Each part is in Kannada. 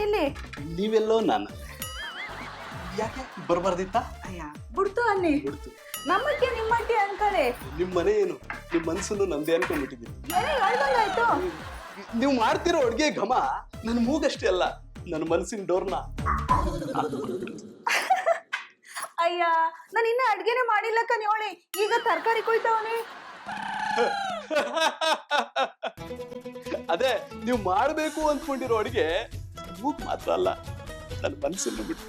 ಇಲ್ಲಿ ನೀವೆಲ್ಲೋ ನಾನು ಯಾಕೆ ಬರಬಾರ್ದಿತ್ತ ಅಯ್ಯ ಬಿಡ್ತು ಅನ್ನಿ ಬಿಡ್ತು ನಮ್ಮಕ್ಕೆ ನಿಮ್ಮಕ್ಕೆ ಅನ್ಕಳೆ ನಿಮ್ ಮನೆ ಏನು ನಿಮ್ ಮನ್ಸನ್ನು ನಮ್ದೇ ಅನ್ಕೊಂಡ್ಬಿಟ್ಟಿದ್ದೀನಿ ಏನೇ ಹೇಳ್ದಂಗಾಯ್ತು ನೀವು ಮಾಡ್ತಿರೋ ಅಡ್ಗೆ ಘಮ ನನ್ನ ಮೂಗಷ್ಟೇ ಅಲ್ಲ ನನ್ನ ಮನಸ್ಸಿನ ಡೋರ್ನ ಅಯ್ಯ ನಾನು ಇನ್ನ ಅಡ್ಗೆನೆ ಮಾಡಿಲ್ಲ ಕನ್ಯೋಳಿ ಈಗ ತರಕಾರಿ ಕೊಯ್ತಾವನಿ ಅದೇ ನೀವು ಮಾಡ್ಬೇಕು ಅಂದ್ಕೊಂಡಿರೋ ಅಡಿಗೆ ಮೂಗ್ ಮಾತ್ರ ಅಲ್ಲ ನನ್ನ ಮನಸ್ಸನ್ನು ಬಿಟ್ಟು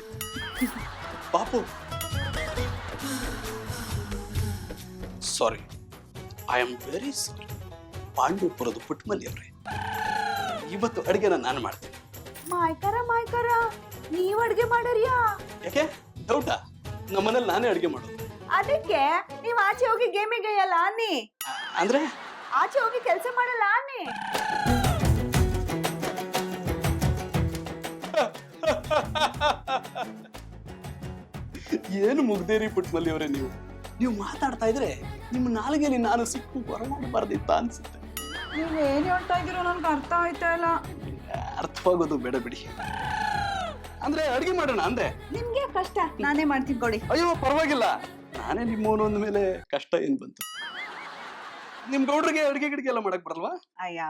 ಪಾಪು sorry I am very sorry ಪಾಂಡವಪುರದ ಪುಟ್ಮಲ್ಲಿ ಅವ್ರೆ ಇವತ್ತು ಅಡಿಗೆನ ನಾನು ಮಾಡ್ತೀನಿ ಮಾಯ್ಕರ ನೀವ್ ಅಡ್ಗೆ ಮಾಡರಿಯಾ ಯಾಕೆ ಡೌಟಾ ನಮ್ಮನೇಲಿ ನಾನೇ ಅಡಿಗೆ ಮಾಡೋದು ಅದಕ್ಕೆ ನೀವ್ ಆಚೆ ಹೋಗಿ ಗೇಮಿಗೆ ಅಲ್ಲ ಅನ್ನಿ ಅಂದ್ರೆ ಆಚೆ ಹೋಗಿ ಕೆಲಸ ಮಾಡಲ್ಲ ಅನ್ನಿ ಏನು ಮುಗ್ದೇರಿ ಪುಟ್ಮಲ್ಲಿ ಅವರೇ ನೀವು ಮಾತಾಡ್ತಾ ಇದ್ರೆ ನಿಮ್ಮ ನಾಲಿಗೆಯಲ್ಲಿ ನಾನು ಸಿಕ್ಕು ಹೊರಮಾಡಬಾರ್ದಿತ್ತ ಅನ್ಸುತ್ತೆ ನೀವೇನ್ ಹೇಳ್ತಾ ಇದೀರೋ ನನ್ಗೆ ಅರ್ಥ ಆಯ್ತಾ ಇಲ್ಲ ಅರ್ಥವಾಗೋದು ಬೇಡ ಬಿಡಿ ಅಂದ್ರೆ ಅಡಿಗೆ ಮಾಡೋಣ ಅಂದ್ರೆ ನಿಮ್ಗೆ ಕಷ್ಟ ನಾನೇ ಮಾಡ್ತೀನಿ ಕೊಡಿ ಅಯ್ಯೋ ಪರವಾಗಿಲ್ಲ ನಾನೇ ನಿಮ್ಮವನು ಅಂದ ಮೇಲೆ ಕಷ್ಟ ಏನ್ ಬಂತು ನಿಮ್ ಗೌಡ್ರಿಗೆ ಅಡಿಗೆ ಗಿಡಿಗೆ ಎಲ್ಲ ಮಾಡಕ್ ಬರಲ್ವಾ ಅಯ್ಯ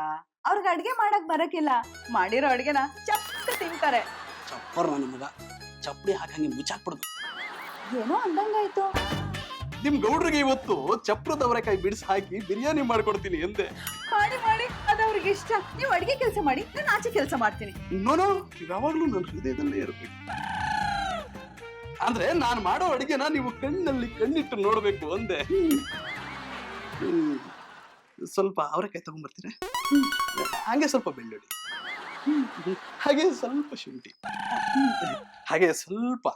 ಅವ್ರಿಗೆ ಅಡ್ಗೆ ಮಾಡಕ್ ಬರಕಿಲ್ಲ ಮಾಡಿರೋ ಅಡ್ಗೆನ ಚಪ್ಪ ತಿಂತಾರೆ ಚಪ್ಪರ್ ನನ್ನ ಮಗ ಚಪ್ಪಡಿ ಹಾಕಂಗೆ ಮುಚ್ಚಾಕ್ಬಿಡ್ದು ಏನೋ ಅಂದಂಗಾಯ್ತು ನಿಮ್ ಗೌಡ್ರಿಗೆ ಇವತ್ತು ಚಪ್ರದ ಅವರೆಕಾಯಿ ಬಿಡಿಸಿ ಹಾಕಿ ಬಿರಿಯಾನಿ ಮಾಡ್ಕೊಡ್ತೀನಿ ಎಂದೆ ಮಾಡಿ ಅದು ಅವ್ರಿಗೆ ಇಷ್ಟ ನೀವು ಅಡ್ಗೆ ಕೆಲಸ ಮಾಡಿ ನಾನು ಆಚೆ ಕೆಲಸ ಮಾಡ್ತೀನಿ ನೋನೋ ಯಾವಾಗ್ಲೂ ನನ್ನ ಹೃದಯದಲ್ಲೇ ಇರ್ಬೇಕು ಅಂದ್ರೆ ನಾನು ಮಾಡೋ ಅಡಿಗೆನ ನೀವು ಕಣ್ಣಲ್ಲಿ ಕಣ್ಣಿಟ್ಟು ನೋಡ್ಬೇಕು ಅಂದೆ ಸ್ವಲ್ಪ ಅವರೆಕಾಯಿ ತಗೊಂಡ್ಬರ್ತೀನಿ ಹಾಗೆ ಸ್ವಲ್ಪ ಬೆಳ್ಳುಳ್ಳಿ ಹಾಗೆ ಸ್ವಲ್ಪ ಶುಂಠಿ ಹಾಗೆ ಸ್ವಲ್ಪ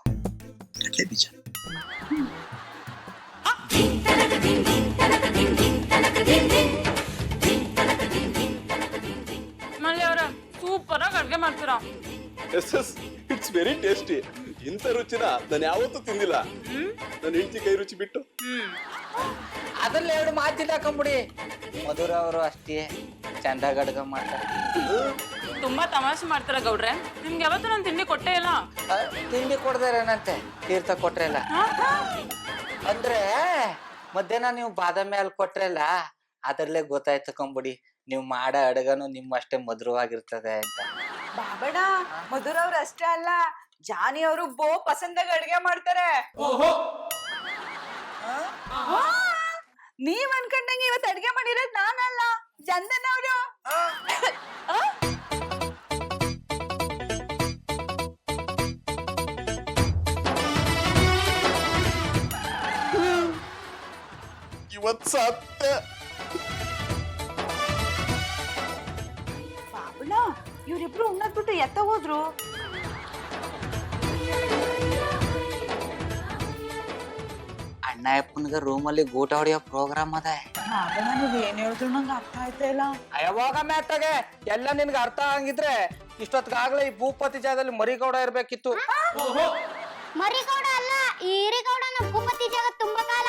ಕಡಲೆ ಬೀಜ ಮಲ್ಲಿ ಅವ್ರ ಸೂಪರ್ ಆಗಿ ಅಡ್ಗೆ ಮಾಡ್ತೀರಾ ಇಟ್ಸ್ ವೆರಿ ಟೇಸ್ಟಿ ಇಂಥ ರುಚಿನ ನಾನು ಯಾವತ್ತೂ ತಿಂದಿಲ್ಲ ನನ್ನ ಹೆಂಡತಿ ಕೈ ರುಚಿ ಬಿಟ್ಟು ಅದ್ರಲ್ಲಿ ಎರಡು ಮಾತಿಲ್ಲ ಕಂಬಿಡಿ ಮಧುರ ಅವರು ಅಷ್ಟೇ ಚಂದಾಗ ಅಡ್ಗ ಮಾಡ್ತಾರೆ ತುಂಬಾ ತಮಾಷೆ ಮಾಡ್ತಾರ ಗೌಡ್ರೆ ನಿಮ್ಗೆ ಯಾವತ್ತೂ ನಾನು ತಿಂಡಿ ಕೊಟ್ಟೇ ಇಲ್ಲ ತಿಂಡಿ ಕೊಡ್ದಾರೇನಂತೆ ತೀರ್ಥ ಕೊಟ್ರಲ್ಲ ಅಂದ್ರೆ ಮಧ್ಯಾಹ್ನ ನೀವು ಬಾದಾಮಿ ಹಾಲು ಕೊಟ್ರಲ್ಲ ಅದ್ರಲ್ಲೇ ಗೊತ್ತಾಯ್ತು ಕಂಬಿಡಿ ನೀವು ಮಾಡೋ ಅಡ್ಗನು ನಿಮ್ಮಷ್ಟೇ ಮಧುರವಾಗಿರ್ತದೆ ಅಂತ ಬಾಬಣ ಮಧುರ ಅವ್ರು ಅಷ್ಟೇ ಅಲ್ಲ ಜಾನಿ ಅವರು ಬೋ ಪಸಂದಾಗ ಅಡ್ಗೆ ಮಾಡ್ತಾರೆ ನೀವ್ ಅನ್ಕೊಂಡಂಗೆ ಇವತ್ತು ಅಡ್ಗೆ ಮಾಡಿರೋದ್ ನಾನಲ್ಲ ಚಂದನ್ ಅವರು ಇವತ್ ಸತ್ತ ಬಾಬಣ ಇವ್ರಿಬ್ರು ಉಣ್ಣದ್ಬಿಟ್ಟು ಎತ್ತ ಹೋದ್ರು ಅಣ್ಣಯ್ಯಪ್ಪನ್ಗ ರೂಮಲ್ಲಿ ಗೂಟ ಹೊಡೆಯೋ ಪ್ರೋಗ್ರಾಮ್ ಅದ ಬಾಬಣ ನೀವ್ ಏನ್ ಹೇಳಿದ್ರು ನಂಗೆ ಅರ್ಥ ಆಯ್ತಾ ಇಲ್ಲ ಯಾವಾಗ ಮ್ಯಾತಾಗೆ ಎಲ್ಲ ನಿನ್ಗೆ ಅರ್ಥ ಆಗಿದ್ರೆ ಇಷ್ಟೊತ್ತಿಗಾಗ್ಲೇ ಈ ಭೂಪತಿ ಜಾಗದಲ್ಲಿ ಮರಿಗೌಡ ಇರ್ಬೇಕಿತ್ತು ಮರಿಗೌಡ ಅಲ್ಲ ಈರಿಗೌಡ ನಮ್ಮ ಭೂಪತಿ ಜಾಗ ತುಂಬಾ ಕಾಲ